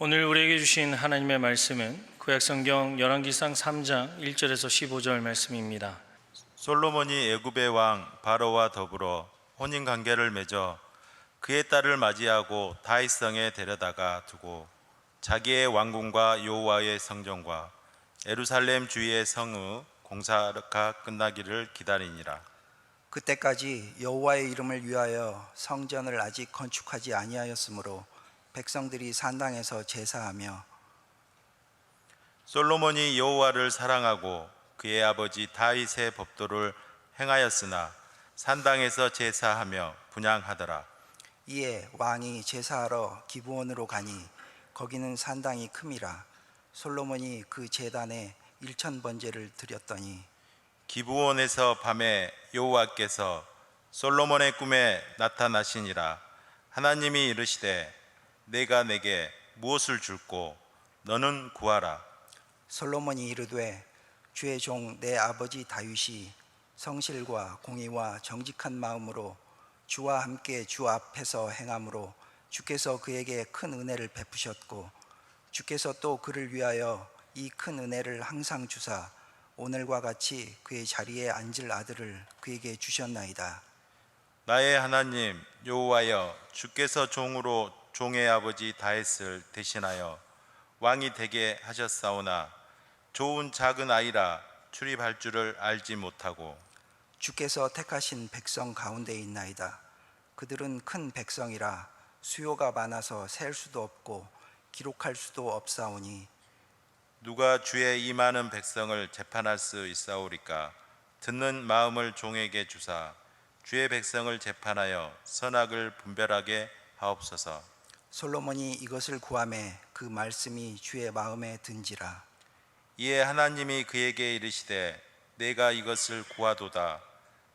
오늘 우리에게 주신 하나님의 말씀은 구약성경 열왕기상 3장 1절에서 15절 말씀입니다. 솔로몬이 애굽의 왕 바로와 더불어 혼인관계를 맺어 그의 딸을 맞이하고 다윗성에 데려다가 두고 자기의 왕궁과 여호와의 성전과 예루살렘 주위의 성의 공사가 끝나기를 기다리니라. 그때까지 여호와의 이름을 위하여 성전을 아직 건축하지 아니하였으므로 백성들이 산당에서 제사하며, 솔로몬이 여호와를 사랑하고 그의 아버지 다윗의 법도를 행하였으나 산당에서 제사하며 분향하더라. 이에 왕이 제사하러 기브온으로 가니 거기는 산당이 큼이라. 솔로몬이 그 제단에 1,000번제를 드렸더니 기브온에서 밤에 여호와께서 솔로몬의 꿈에 나타나시니라. 하나님이 이르시되 내가 내게 무엇을 줄꼬 너는 구하라. 솔로몬이 이르되 주의 종 내 아버지 다윗이 성실과 공의와 정직한 마음으로 주와 함께 주 앞에서 행함으로 주께서 그에게 큰 은혜를 베푸셨고 주께서 또 그를 위하여 이 큰 은혜를 항상 주사 오늘과 같이 그의 자리에 앉을 아들을 그에게 주셨나이다. 나의 하나님 여호와여, 주께서 종으로 종의 아버지 다윗을 대신하여 왕이 되게 하셨사오나 좋은 작은 아이라 출입할 줄을 알지 못하고 주께서 택하신 백성 가운데 있나이다. 그들은 큰 백성이라 수요가 많아서 셀 수도 없고 기록할 수도 없사오니 누가 주의 이 많은 백성을 재판할 수 있사오리까? 듣는 마음을 종에게 주사 주의 백성을 재판하여 선악을 분별하게 하옵소서. 솔로몬이 이것을 구하매 그 말씀이 주의 마음에 든지라. 이에 하나님이 그에게 이르시되 내가 이것을 구하도다.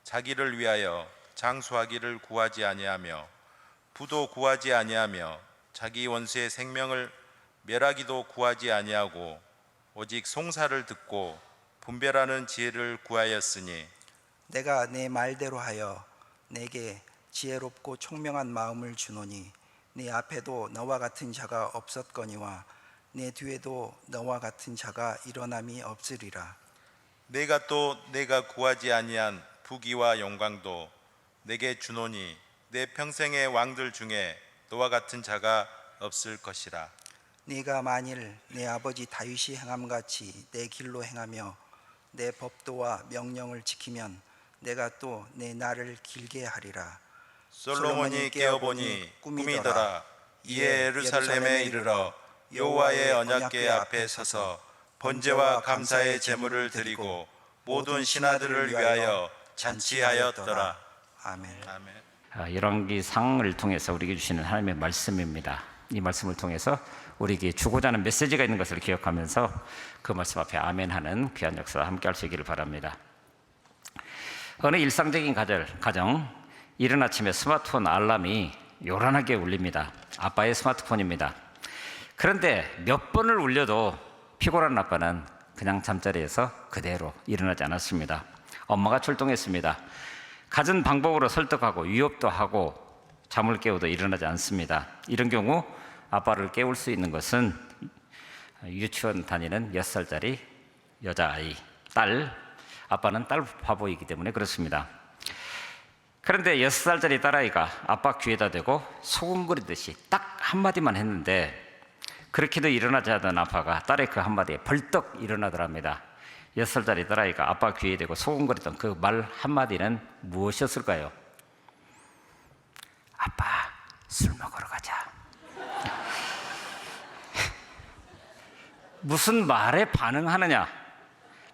자기를 위하여 장수하기를 구하지 아니하며 부도 구하지 아니하며 자기 원수의 생명을 멸하기도 구하지 아니하고 오직 송사를 듣고 분별하는 지혜를 구하였으니 내가 내 말대로 하여 내게 지혜롭고 총명한 마음을 주노니 내 앞에도 너와 같은 자가 없었거니와 내 뒤에도 너와 같은 자가 일어남이 없으리라. 내가 또 내가 구하지 아니한 부귀와 영광도 내게 주노니 내 평생의 왕들 중에 너와 같은 자가 없을 것이라. 네가 만일 내 아버지 다윗이 행함같이 내 길로 행하며 내 법도와 명령을 지키면 내가 또 내 날을 길게 하리라. 솔로몬이 깨어보니 꿈이더라. 이에 예루살렘에 이르러 여호와의 언약궤 앞에 서서 번제와 감사의 제물을 드리고 모든 신하들을 위하여 잔치하였더라. 아멘. 아멘. 열왕기상을 통해서 우리에게 주시는 하나님의 말씀입니다. 이 말씀을 통해서 우리에게 주고자 하는 메시지가 있는 것을 기억하면서 그 말씀 앞에 아멘하는 귀한 역사 함께 할 수 있기를 바랍니다. 어느 일상적인 가정, 이른 아침에 스마트폰 알람이 요란하게 울립니다. 아빠의 스마트폰입니다. 그런데 몇 번을 울려도 피곤한 아빠는 그냥 잠자리에서 그대로 일어나지 않았습니다. 엄마가 출동했습니다. 갖은 방법으로 설득하고 위협도 하고 잠을 깨워도 일어나지 않습니다. 이런 경우 아빠를 깨울 수 있는 것은 유치원 다니는 6살짜리 여자아이, 딸, 아빠는 딸 바보이기 때문에 그렇습니다. 그런데 6살짜리 딸아이가 아빠 귀에다 대고 소곤거리듯이 딱 한마디만 했는데 그렇게도 일어나지 않던 아빠가 딸의 그 한마디에 벌떡 일어나더랍니다. 6살짜리 딸아이가 아빠 귀에 대고 소곤거리던 그 말 한마디는 무엇이었을까요? 아빠, 술 먹으러 가자. 무슨 말에 반응하느냐?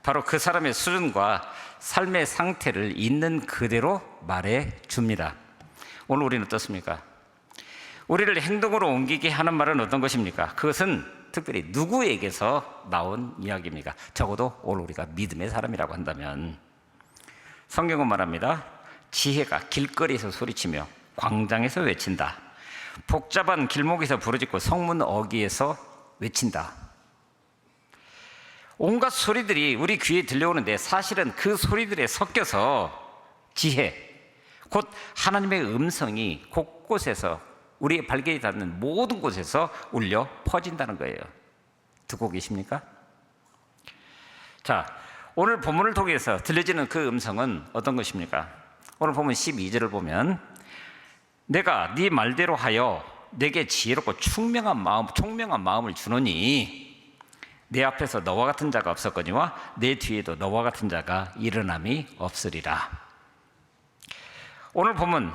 바로 그 사람의 수준과 삶의 상태를 있는 그대로 말해 줍니다. 오늘 우리는 어떻습니까? 우리를 행동으로 옮기게 하는 말은 어떤 것입니까? 그것은 특별히 누구에게서 나온 이야기입니까? 적어도 오늘 우리가 믿음의 사람이라고 한다면 성경은 말합니다. 지혜가 길거리에서 소리치며 광장에서 외친다. 복잡한 길목에서 부르짖고 성문 어귀에서 외친다. 온갖 소리들이 우리 귀에 들려오는데 사실은 그 소리들에 섞여서 지혜, 곧 하나님의 음성이 곳곳에서 우리의 발길이 닿는 모든 곳에서 울려 퍼진다는 거예요. 듣고 계십니까? 자, 오늘 본문을 통해서 들려지는 그 음성은 어떤 것입니까? 오늘 본문 12절을 보면 내가 네 말대로 하여 내게 지혜롭고 총명한 마음을 주노니 내 앞에서 너와 같은 자가 없었거니와 내 뒤에도 너와 같은 자가 일어남이 없으리라. 오늘 본문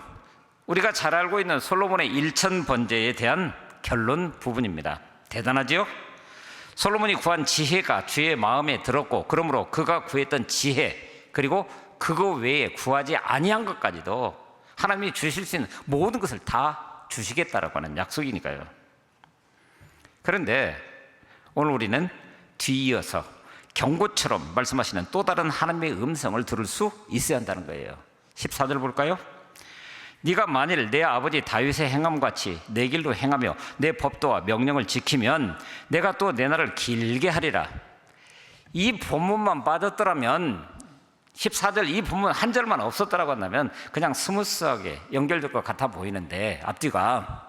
우리가 잘 알고 있는 솔로몬의 일천 번제에 대한 결론 부분입니다. 대단하지요? 솔로몬이 구한 지혜가 주의 마음에 들었고 그러므로 그가 구했던 지혜 그리고 그거 외에 구하지 아니한 것까지도 하나님이 주실 수 있는 모든 것을 다 주시겠다라고 하는 약속이니까요. 그런데 오늘 우리는 뒤이어서 경고처럼 말씀하시는 또 다른 하나님의 음성을 들을 수 있어야 한다는 거예요. 14절 볼까요? 네가 만일 내 아버지 다윗의 행함같이 내 길로 행하며 내 법도와 명령을 지키면 내가 또 내 날을 길게 하리라. 이 본문만 빠졌더라면 14절 이 본문 한 절만 없었더라고 한다면 그냥 스무스하게 연결될 것 같아 보이는데 앞뒤가,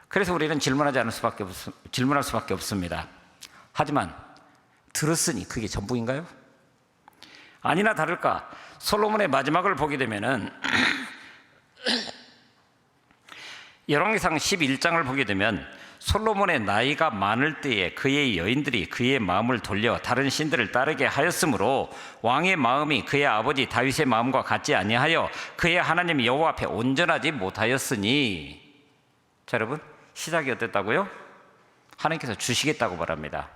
그래서 우리는 질문할 수밖에 없습니다. 하지만 들었으니 그게 전부인가요? 아니나 다를까 솔로몬의 마지막을 보게 되면은 열왕기상 11장을 보게 되면 솔로몬의 나이가 많을 때에 그의 여인들이 그의 마음을 돌려 다른 신들을 따르게 하였으므로 왕의 마음이 그의 아버지 다윗의 마음과 같지 아니하여 그의 하나님 여호와 앞에 온전하지 못하였으니. 자, 여러분, 시작이 어땠다고요? 하나님께서 주시겠다고 말합니다.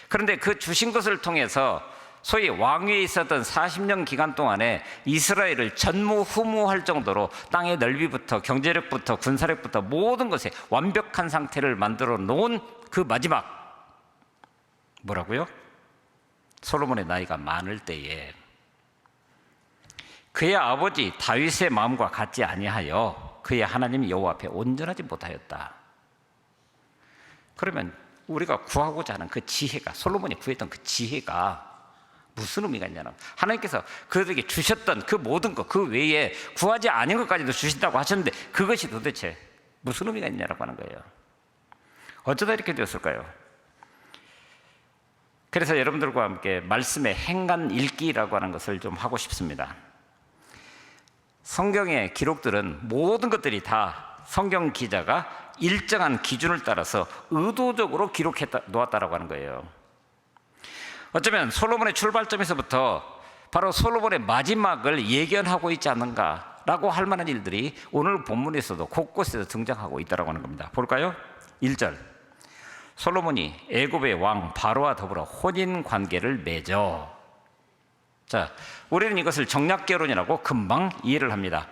그런데 그 주신 것을 통해서 소위 왕위에 있었던 40년 기간 동안에 이스라엘을 전무후무할 정도로 땅의 넓이부터 경제력부터 군사력부터 모든 것에 완벽한 상태를 만들어 놓은 그 마지막, 뭐라고요? 솔로몬의 나이가 많을 때에 그의 아버지 다윗의 마음과 같지 아니하여 그의 하나님 여호와 앞에 온전하지 못하였다. 그러면 우리가 구하고자 하는 그 지혜가, 솔로몬이 구했던 그 지혜가 무슨 의미가 있냐면 하나님께서 그들에게 주셨던 그 모든 것, 그 외에 구하지 않은 것까지도 주신다고 하셨는데 그것이 도대체 무슨 의미가 있냐라고 하는 거예요. 어쩌다 이렇게 되었을까요? 그래서 여러분들과 함께 말씀의 행간 읽기라고 하는 것을 좀 하고 싶습니다. 성경의 기록들은 모든 것들이 다 성경 기자가 일정한 기준을 따라서 의도적으로 기록해 놓았다라고 하는 거예요. 어쩌면 솔로몬의 출발점에서부터 바로 솔로몬의 마지막을 예견하고 있지 않는가라고 할 만한 일들이 오늘 본문에서도 곳곳에서 등장하고 있다고 하는 겁니다. 볼까요? 1절, 솔로몬이 애굽의 왕 바로와 더불어 혼인 관계를 맺어. 자, 우리는 이것을 정략결혼이라고 금방 이해를 합니다.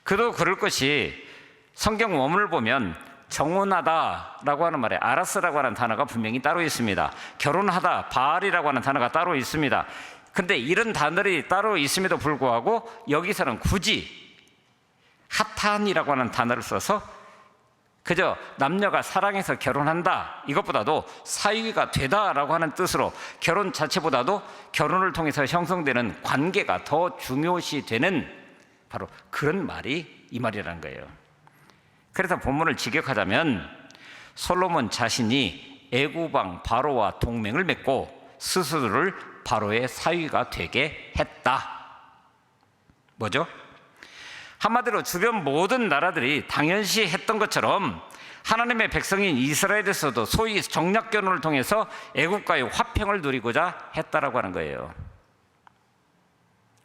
그도 그럴 것이 성경 원문을 보면 정혼하다라고 하는 말에 아라스라고 하는 단어가 분명히 따로 있습니다. 결혼하다, 바알이라고 하는 단어가 따로 있습니다. 근데 이런 단어들이 따로 있음에도 불구하고 여기서는 굳이 하탄이라고 하는 단어를 써서 그저 남녀가 사랑해서 결혼한다, 이것보다도 사위가 되다라고 하는 뜻으로 결혼 자체보다도 결혼을 통해서 형성되는 관계가 더 중요시 되는 바로 그런 말이 이 말이라는 거예요. 그래서 본문을 직역하자면 솔로몬 자신이 애굽 왕 바로와 동맹을 맺고 스스로를 바로의 사위가 되게 했다. 뭐죠? 한마디로 주변 모든 나라들이 당연시 했던 것처럼 하나님의 백성인 이스라엘에서도 소위 정략결혼을 통해서 애굽과의 화평을 누리고자 했다라고 하는 거예요.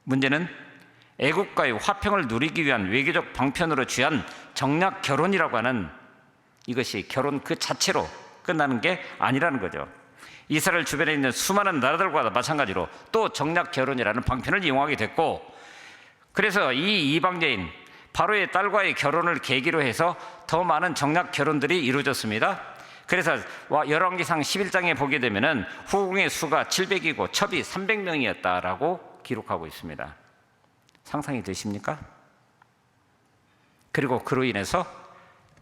문제는 애국과의 화평을 누리기 위한 외교적 방편으로 취한 정략결혼이라고 하는 이것이 결혼 그 자체로 끝나는 게 아니라는 거죠. 이스라엘 주변에 있는 수많은 나라들과 마찬가지로 또 정략결혼이라는 방편을 이용하게 됐고, 그래서 이 이방여인 바로의 딸과의 결혼을 계기로 해서 더 많은 정략결혼들이 이루어졌습니다. 그래서 열왕기상 11장에 보게 되면은 후궁의 수가 700이고 첩이 300명이었다라고 기록하고 있습니다. 상상이 되십니까? 그리고 그로 인해서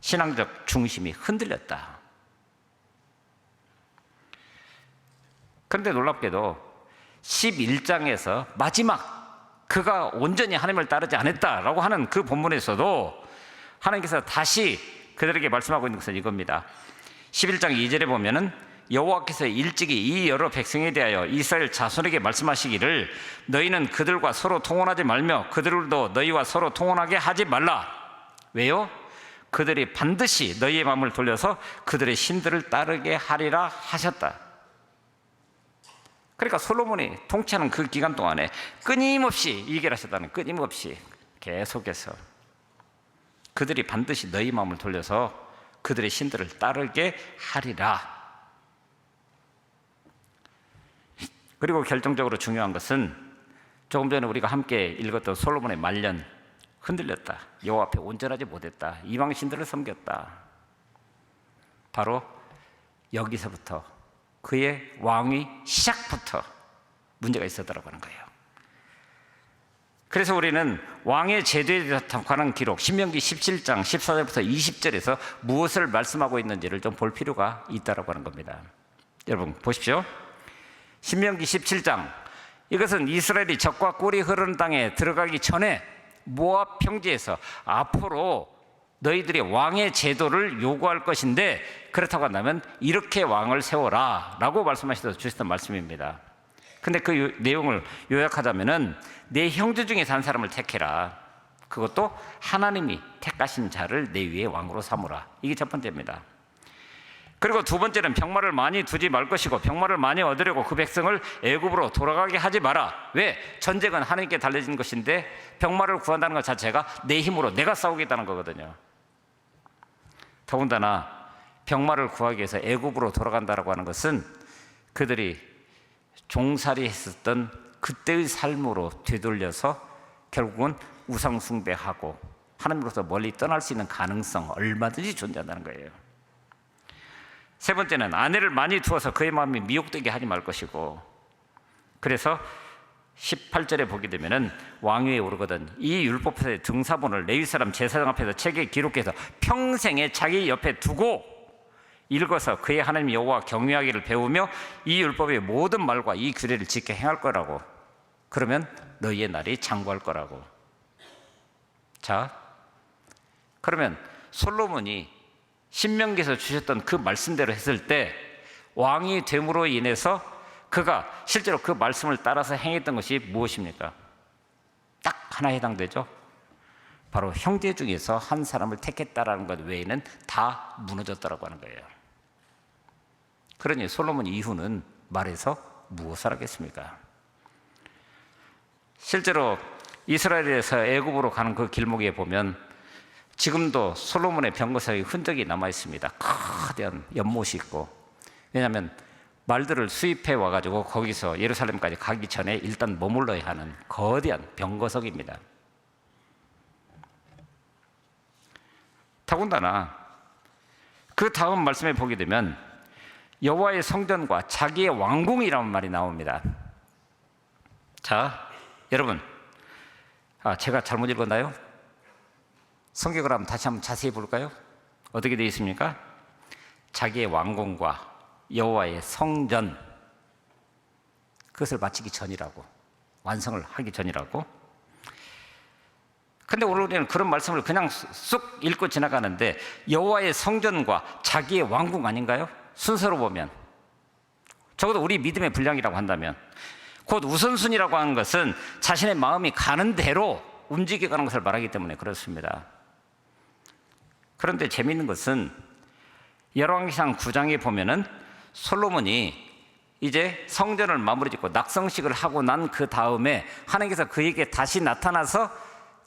신앙적 중심이 흔들렸다. 그런데 놀랍게도 11장에서 마지막 그가 온전히 하나님을 따르지 않았다라고 하는 그 본문에서도 하나님께서 다시 그들에게 말씀하고 있는 것은 이겁니다. 11장 2절에 보면은 여호와께서 일찍이 이 여러 백성에 대하여 이스라엘 자손에게 말씀하시기를 너희는 그들과 서로 통혼하지 말며 그들도 너희와 서로 통혼하게 하지 말라. 왜요? 그들이 반드시 너희의 마음을 돌려서 그들의 신들을 따르게 하리라 하셨다. 그러니까 솔로몬이 통치하는 그 기간 동안에 끊임없이 이 얘기를 하셨다는, 끊임없이 계속해서 그들이 반드시 너희 마음을 돌려서 그들의 신들을 따르게 하리라. 그리고 결정적으로 중요한 것은 조금 전에 우리가 함께 읽었던 솔로몬의 말년, 흔들렸다, 여호와 앞에 온전하지 못했다, 이방 신들을 섬겼다. 바로 여기서부터 그의 왕위 시작부터 문제가 있었다고 하는 거예요. 그래서 우리는 왕의 제도에 관한 기록 신명기 17장 14절부터 20절에서 무엇을 말씀하고 있는지를 좀 볼 필요가 있다고 하는 겁니다. 여러분 보십시오. 신명기 17장, 이것은 이스라엘이 적과 꿀이 흐르는 땅에 들어가기 전에 모압 평지에서 앞으로 너희들이 왕의 제도를 요구할 것인데, 그렇다고 한다면 이렇게 왕을 세워라 라고 말씀하셔서 주셨던 말씀입니다. 근데 그 내용을 요약하자면은 내 형제 중에서 한 사람을 택해라. 그것도 하나님이 택하신 자를 내 위에 왕으로 삼으라. 이게 첫 번째입니다. 그리고 두 번째는 병마를 많이 두지 말 것이고 병마를 많이 얻으려고 그 백성을 애굽으로 돌아가게 하지 마라. 왜? 전쟁은 하나님께 달려진 것인데 병마를 구한다는 것 자체가 내 힘으로 내가 싸우겠다는 거거든요. 더군다나 병마를 구하기 위해서 애굽으로 돌아간다라고 하는 것은 그들이 종살이 했었던 그때의 삶으로 되돌려서 결국은 우상 숭배하고 하나님으로부터 멀리 떠날 수 있는 가능성 얼마든지 존재한다는 거예요. 세 번째는 아내를 많이 두어서 그의 마음이 미혹되게 하지 말 것이고, 그래서 18절에 보게 되면은 왕위에 오르거든 이 율법서의 등사본을 레위 사람 제사장 앞에서 책에 기록해서 평생에 자기 옆에 두고 읽어서 그의 하나님 여호와 경외하기를 배우며 이 율법의 모든 말과 이 규례를 지켜 행할 거라고. 그러면 너희의 날이 장구할 거라고. 자, 그러면 솔로몬이 신명기에서 주셨던 그 말씀대로 했을 때 왕이 됨으로 인해서 그가 실제로 그 말씀을 따라서 행했던 것이 무엇입니까? 딱 하나 해당되죠. 바로 형제 중에서 한 사람을 택했다라는 것 외에는 다 무너졌다라고 하는 거예요. 그러니 솔로몬 이후는 말해서 무엇을 하겠습니까? 실제로 이스라엘에서 애굽으로 가는 그 길목에 보면 지금도 솔로몬의 병거사의 흔적이 남아 있습니다. 거대한 연못이 있고, 왜냐하면 말들을 수입해 와가지고 거기서 예루살렘까지 가기 전에 일단 머물러야 하는 거대한 병거석입니다. 더군다나 그 다음 말씀에 보게 되면 여호와의 성전과 자기의 왕궁이라는 말이 나옵니다. 자, 여러분, 제가 잘못 읽었나요? 성경을 한번 다시 한번 자세히 볼까요? 어떻게 되어 있습니까? 자기의 왕궁과 여호와의 성전, 그것을 마치기 전이라고, 완성을 하기 전이라고. 근데 오늘 우리는 그런 말씀을 그냥 쑥 읽고 지나가는데 여호와의 성전과 자기의 왕궁 아닌가요? 순서로 보면 적어도 우리 믿음의 분량이라고 한다면 곧 우선순위라고 하는 것은 자신의 마음이 가는 대로 움직여가는 것을 말하기 때문에 그렇습니다. 그런데 재미있는 것은 열왕기상 9장에 보면은 솔로몬이 이제 성전을 마무리 짓고 낙성식을 하고 난 그 다음에 하나님께서 그에게 다시 나타나서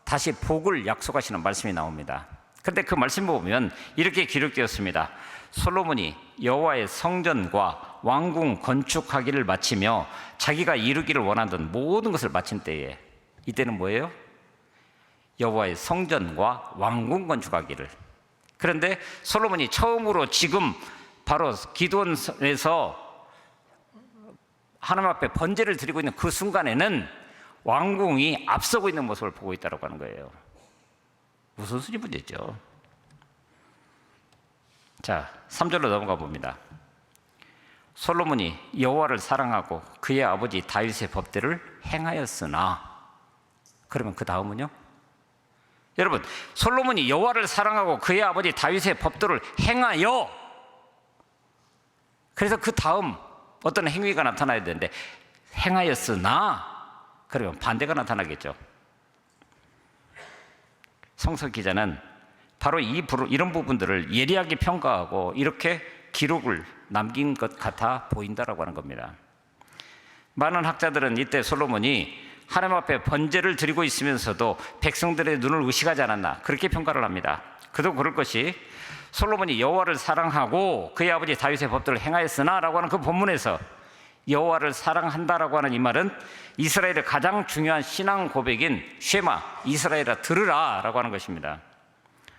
다시 복을 약속하시는 말씀이 나옵니다. 그런데 그 말씀을 보면 이렇게 기록되었습니다. 솔로몬이 여호와의 성전과 왕궁 건축하기를 마치며 자기가 이루기를 원하던 모든 것을 마친 때에, 이때는 뭐예요? 여호와의 성전과 왕궁 건축하기를. 그런데 솔로몬이 처음으로 지금 바로 기도원에서 하나님 앞에 번제를 드리고 있는 그 순간에는 왕궁이 앞서고 있는 모습을 보고 있다고 하는 거예요. 무슨 수준 문제죠. 자, 3절로 넘어가 봅니다. 솔로몬이 여호와를 사랑하고 그의 아버지 다윗의 법대를 행하였으나, 그러면 그 다음은요? 여러분, 솔로몬이 여호와를 사랑하고 그의 아버지 다윗의 법도를 행하여, 그래서 그 다음 어떤 행위가 나타나야 되는데 행하였으나, 그러면 반대가 나타나겠죠. 성서 기자는 바로 이런 부분들을 예리하게 평가하고 이렇게 기록을 남긴 것 같아 보인다라고 하는 겁니다. 많은 학자들은 이때 솔로몬이 하나님 앞에 번제를 드리고 있으면서도 백성들의 눈을 의식하지 않았나, 그렇게 평가를 합니다. 그도 그럴 것이, 솔로몬이 여호와를 사랑하고 그의 아버지 다윗의 법도를 행하였으나 라고 하는 그 본문에서 여호와를 사랑한다라고 하는 이 말은 이스라엘의 가장 중요한 신앙 고백인 쉐마, 이스라엘아 들으라 라고 하는 것입니다.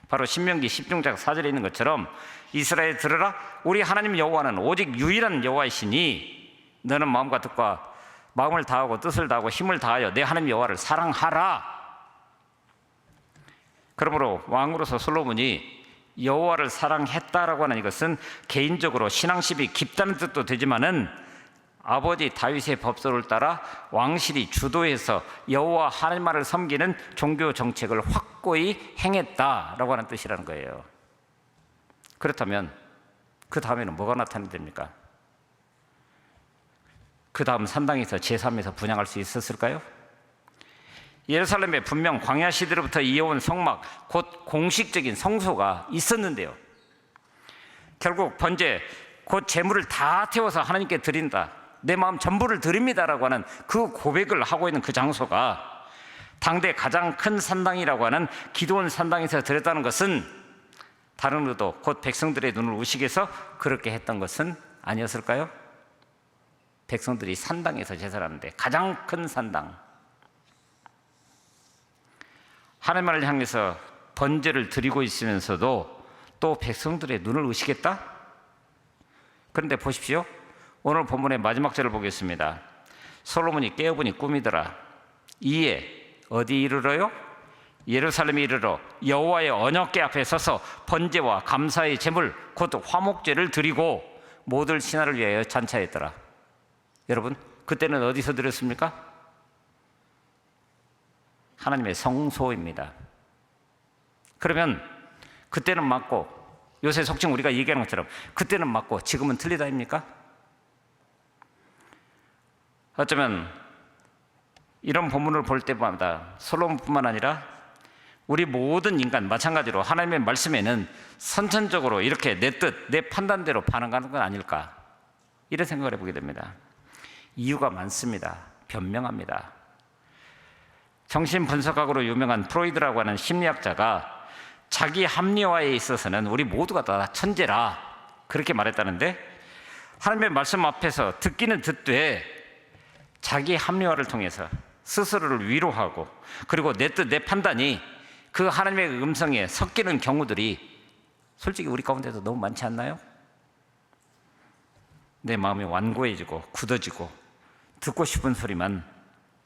바로 신명기 16장 4절에 있는 것처럼 이스라엘 들으라, 우리 하나님 여호와는 오직 유일한 여호와이시니 너는 마음과 뜻과 마음을 다하고 뜻을 다하고 힘을 다하여 내 하나님 여호와를 사랑하라. 그러므로 왕으로서 솔로몬이 여호와를 사랑했다라고 하는 이것은 개인적으로 신앙심이 깊다는 뜻도 되지만은 아버지 다윗의 법도를 따라 왕실이 주도해서 여호와 하나님만을 섬기는 종교 정책을 확고히 행했다라고 하는 뜻이라는 거예요. 그렇다면 그 다음에는 뭐가 나타나야 됩니까? 그 다음 산당에서 제3에서 분향할 수 있었을까요? 예루살렘에 분명 광야 시대로부터 이어온 성막, 곧 공식적인 성소가 있었는데요, 결국 번제, 곧 제물을 다 태워서 하나님께 드린다, 내 마음 전부를 드립니다라고 하는 그 고백을 하고 있는 그 장소가 당대 가장 큰 산당이라고 하는 기드온 산당에서 드렸다는 것은 다른 의도, 곧 백성들의 눈을 의식해서 그렇게 했던 것은 아니었을까요? 백성들이 산당에서 제사를 하는데 가장 큰 산당, 하나님을 향해서 번제를 드리고 있으면서도 또 백성들의 눈을 의식했다? 그런데 보십시오, 오늘 본문의 마지막 절을 보겠습니다. 솔로몬이 깨어보니 꿈이더라. 이에 어디 이르러요? 예루살렘에 이르러 여호와의 언약궤 앞에 서서 번제와 감사의 제물, 곧 화목제를 드리고 모든 신하를 위하여 잔치하였더라. 여러분, 그때는 어디서 드렸습니까? 하나님의 성소입니다. 그러면 그때는 맞고, 요새 속칭 우리가 얘기하는 것처럼 그때는 맞고 지금은 틀리다입니까? 어쩌면 이런 본문을 볼 때마다 솔로몬뿐만 아니라 우리 모든 인간 마찬가지로 하나님의 말씀에는 선천적으로 이렇게 내 뜻, 내 판단대로 반응하는 건 아닐까, 이런 생각을 해보게 됩니다. 이유가 많습니다. 변명합니다. 정신분석학으로 유명한 프로이드라고 하는 심리학자가 자기 합리화에 있어서는 우리 모두가 다 천재라, 그렇게 말했다는데, 하나님의 말씀 앞에서 듣기는 듣되 자기 합리화를 통해서 스스로를 위로하고, 그리고 내 뜻, 내 판단이 그 하나님의 음성에 섞이는 경우들이 솔직히 우리 가운데도 너무 많지 않나요? 내 마음이 완고해지고 굳어지고 듣고 싶은 소리만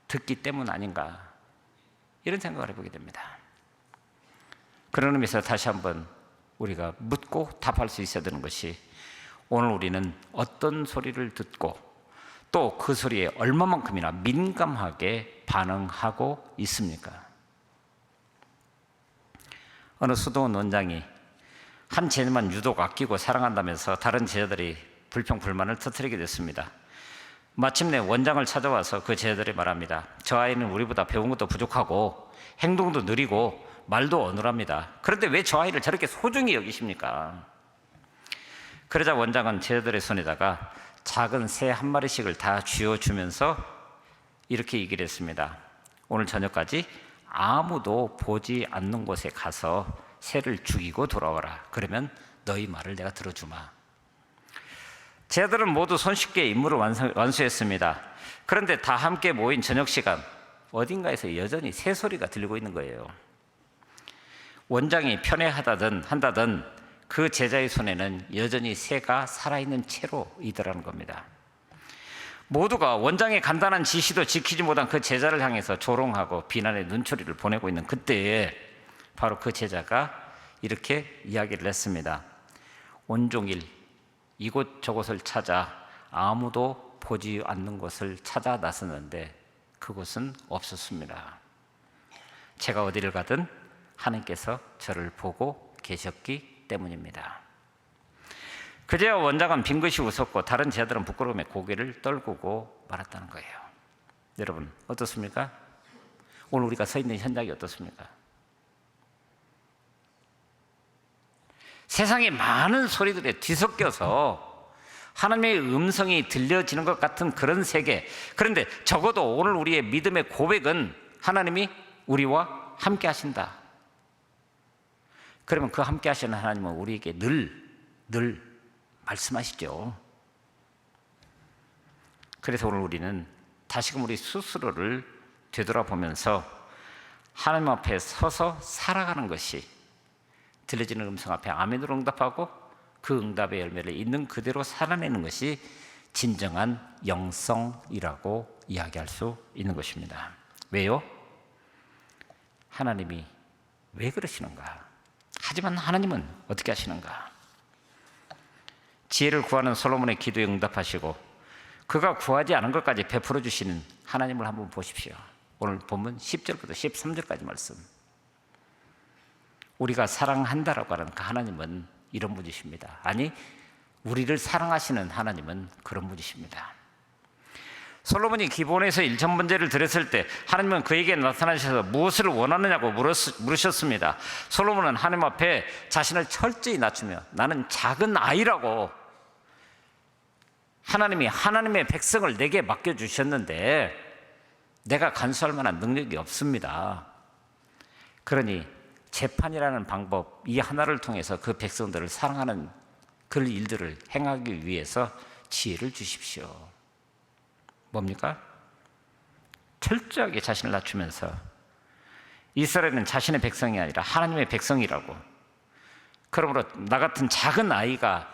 듣기 때문 아닌가, 이런 생각을 해보게 됩니다. 그런 의미에서 다시 한번 우리가 묻고 답할 수 있어야 되는 것이, 오늘 우리는 어떤 소리를 듣고 또 그 소리에 얼마만큼이나 민감하게 반응하고 있습니까? 어느 수도원 원장이 한 제자만 유독 아끼고 사랑한다면서 다른 제자들이 불평불만을 터뜨리게 됐습니다. 마침내 원장을 찾아와서 그 제자들이 말합니다. 저 아이는 우리보다 배운 것도 부족하고 행동도 느리고 말도 어눌합니다. 그런데 왜 저 아이를 저렇게 소중히 여기십니까? 그러자 원장은 제자들의 손에다가 작은 새 한 마리씩을 다 쥐어주면서 이렇게 얘기를 했습니다. 오늘 저녁까지 아무도 보지 않는 곳에 가서 새를 죽이고 돌아와라. 그러면 너희 말을 내가 들어주마. 제자들은 모두 손쉽게 임무를 완수했습니다. 그런데 다 함께 모인 저녁 시간, 어딘가에서 여전히 새 소리가 들리고 있는 거예요. 원장이 편애하다든 한다든 그 제자의 손에는 여전히 새가 살아있는 채로 있더라는 겁니다. 모두가 원장의 간단한 지시도 지키지 못한 그 제자를 향해서 조롱하고 비난의 눈초리를 보내고 있는 그때에 바로 그 제자가 이렇게 이야기를 했습니다. 온종일 이곳저곳을 찾아 아무도 보지 않는 곳을 찾아 나섰는데 그곳은 없었습니다. 제가 어디를 가든 하나님께서 저를 보고 계셨기 때문입니다. 그제야 원장은 빙긋이 웃었고 다른 제자들은 부끄러움에 고개를 떨구고 말았다는 거예요. 여러분 어떻습니까? 오늘 우리가 서 있는 현장이 어떻습니까? 세상의 많은 소리들에 뒤섞여서 하나님의 음성이 들려지는 것 같은 그런 세계. 그런데 적어도 오늘 우리의 믿음의 고백은 하나님이 우리와 함께 하신다. 그러면 그 함께 하시는 하나님은 우리에게 늘 말씀하시죠. 그래서 오늘 우리는 다시금 우리 스스로를 되돌아보면서 하나님 앞에 서서 살아가는 것이, 들려지는 음성 앞에 아멘으로 응답하고 그 응답의 열매를 있는 그대로 살아내는 것이 진정한 영성이라고 이야기할 수 있는 것입니다. 왜요? 하나님이 왜 그러시는가? 하지만 하나님은 어떻게 하시는가? 지혜를 구하는 솔로몬의 기도에 응답하시고 그가 구하지 않은 것까지 베풀어 주시는 하나님을 한번 보십시오. 오늘 본문 10절부터 13절까지 말씀. 우리가 사랑한다라고 하는 그 하나님은 이런 분이십니다. 아니, 우리를 사랑하시는 하나님은 그런 분이십니다. 솔로몬이 기본에서 1천 번제를 드렸을 때 하나님은 그에게 나타나셔서 무엇을 원하느냐고 물으셨습니다. 솔로몬은 하나님 앞에 자신을 철저히 낮추며 나는 작은 아이라고, 하나님이 하나님의 백성을 내게 맡겨주셨는데 내가 간수할 만한 능력이 없습니다. 그러니 재판이라는 방법 이 하나를 통해서 그 백성들을 사랑하는 그 일들을 행하기 위해서 지혜를 주십시오. 뭡니까? 철저하게 자신을 낮추면서 이스라엘은 자신의 백성이 아니라 하나님의 백성이라고, 그러므로 나 같은 작은 아이가,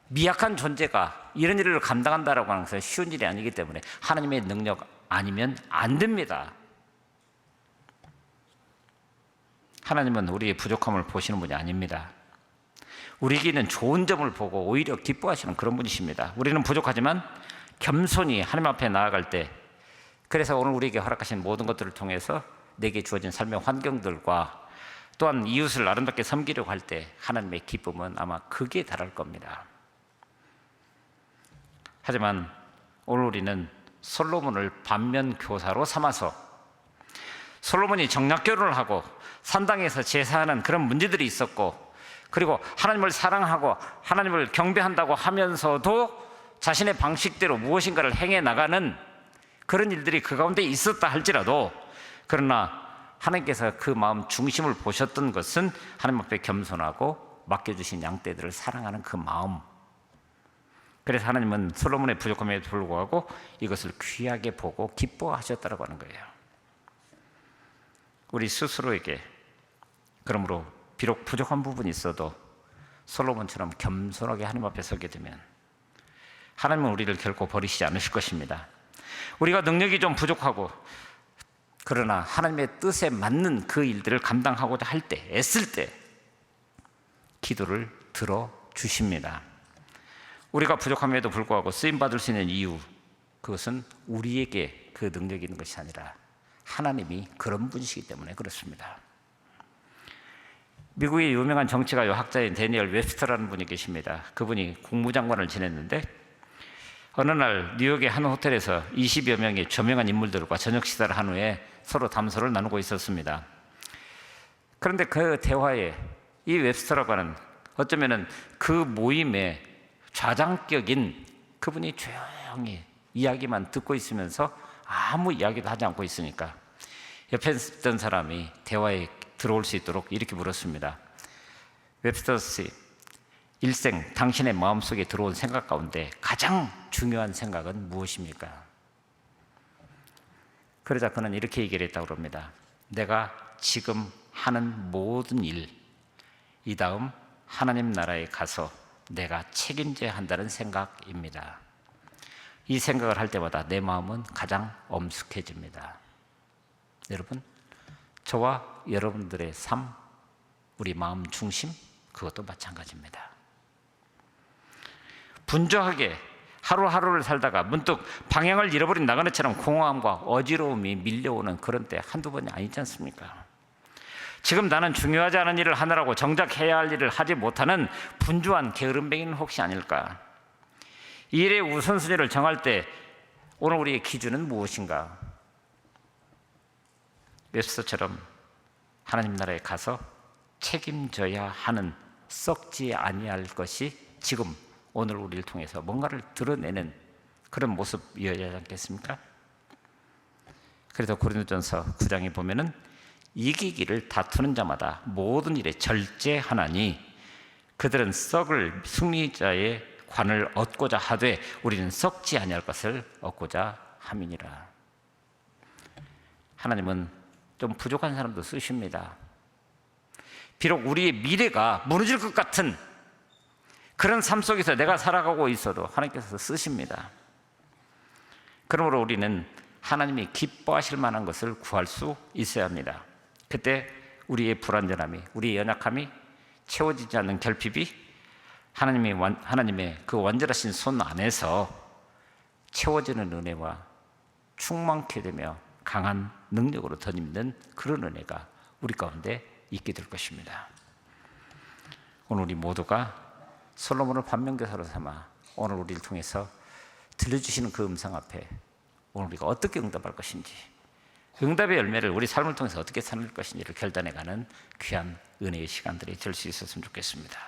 미약한 존재가 이런 일을 감당한다라고 하는 것은 쉬운 일이 아니기 때문에 하나님의 능력 아니면 안 됩니다. 하나님은 우리의 부족함을 보시는 분이 아닙니다. 우리에게 있는 좋은 점을 보고 오히려 기뻐하시는 그런 분이십니다. 우리는 부족하지만 겸손히 하나님 앞에 나아갈 때, 그래서 오늘 우리에게 허락하신 모든 것들을 통해서 내게 주어진 삶의 환경들과 또한 이웃을 아름답게 섬기려고 할 때 하나님의 기쁨은 아마 극에 달할 겁니다. 하지만 오늘 우리는 솔로몬을 반면 교사로 삼아서 솔로몬이 정략 결혼을 하고 산당에서 제사하는 그런 문제들이 있었고, 그리고 하나님을 사랑하고 하나님을 경배한다고 하면서도 자신의 방식대로 무엇인가를 행해 나가는 그런 일들이 그 가운데 있었다 할지라도, 그러나 하나님께서 그 마음 중심을 보셨던 것은 하나님 앞에 겸손하고 맡겨주신 양떼들을 사랑하는 그 마음. 그래서 하나님은 솔로몬의 부족함에도 불구하고 이것을 귀하게 보고 기뻐하셨다고 하는 거예요. 우리 스스로에게 그러므로 비록 부족한 부분이 있어도 솔로몬처럼 겸손하게 하나님 앞에 서게 되면 하나님은 우리를 결코 버리시지 않으실 것입니다. 우리가 능력이 좀 부족하고 그러나 하나님의 뜻에 맞는 그 일들을 감당하고자 할 때, 애쓸 때 기도를 들어주십니다. 우리가 부족함에도 불구하고 쓰임받을 수 있는 이유, 그것은 우리에게 그 능력이 있는 것이 아니라 하나님이 그런 분이시기 때문에 그렇습니다. 미국의 유명한 정치가요 학자인 데니얼 웹스터라는 분이 계십니다. 그분이 국무장관을 지냈는데 어느 날 뉴욕의 한 호텔에서 20여 명의 저명한 인물들과 저녁 식사를 한 후에 서로 담소를 나누고 있었습니다. 그런데 그 대화에 이 웹스터라고 하는, 어쩌면은 그 모임의 좌장격인 그분이 조용히 이야기만 듣고 있으면서 아무 이야기도 하지 않고 있으니까 옆에 있던 사람이 대화에 들어올 수 있도록 이렇게 물었습니다. 웹스터 씨, 일생 당신의 마음속에 들어온 생각 가운데 가장 중요한 생각은 무엇입니까? 그러자 그는 이렇게 얘기를 했다고 합니다. 내가 지금 하는 모든 일, 이 다음 하나님 나라에 가서 내가 책임져야 한다는 생각입니다. 이 생각을 할 때마다 내 마음은 가장 엄숙해집니다. 여러분, 저와 여러분들의 삶, 우리 마음 중심, 그것도 마찬가지입니다. 분주하게 하루하루를 살다가 문득 방향을 잃어버린 나그네처럼 공허함과 어지러움이 밀려오는 그런 때 한두 번이 아니지 않습니까? 지금 나는 중요하지 않은 일을 하느라고 정작 해야 할 일을 하지 못하는 분주한 게으름뱅이는 혹시 아닐까? 이 일의 우선순위를 정할 때 오늘 우리의 기준은 무엇인가? 웹스터처럼 하나님 나라에 가서 책임져야 하는 썩지 아니할 것이 지금 오늘 우리를 통해서 뭔가를 드러내는 그런 모습이어야 하지 않겠습니까? 그래서 고린도전서 9장에 보면은 이기기를 다투는 자마다 모든 일에 절제하나니 그들은 썩을 승리자의 관을 얻고자 하되 우리는 썩지 아니할 것을 얻고자 함이니라. 하나님은 좀 부족한 사람도 쓰십니다. 비록 우리의 미래가 무너질 것 같은 그런 삶 속에서 내가 살아가고 있어도 하나님께서 쓰십니다. 그러므로 우리는 하나님이 기뻐하실 만한 것을 구할 수 있어야 합니다. 그때 우리의 불완전함이, 우리의 연약함이, 채워지지 않는 결핍이 하나님의 그 완전하신 손 안에서 채워지는 은혜와 충만케 되며 강한 능력으로 덧입는 그런 은혜가 우리 가운데 있게 될 것입니다. 오늘 우리 모두가 솔로몬을 반면교사로 삼아 오늘 우리를 통해서 들려주시는 그 음성 앞에 오늘 우리가 어떻게 응답할 것인지, 응답의 열매를 우리 삶을 통해서 어떻게 살릴 것인지를 결단해가는 귀한 은혜의 시간들이 될 수 있었으면 좋겠습니다.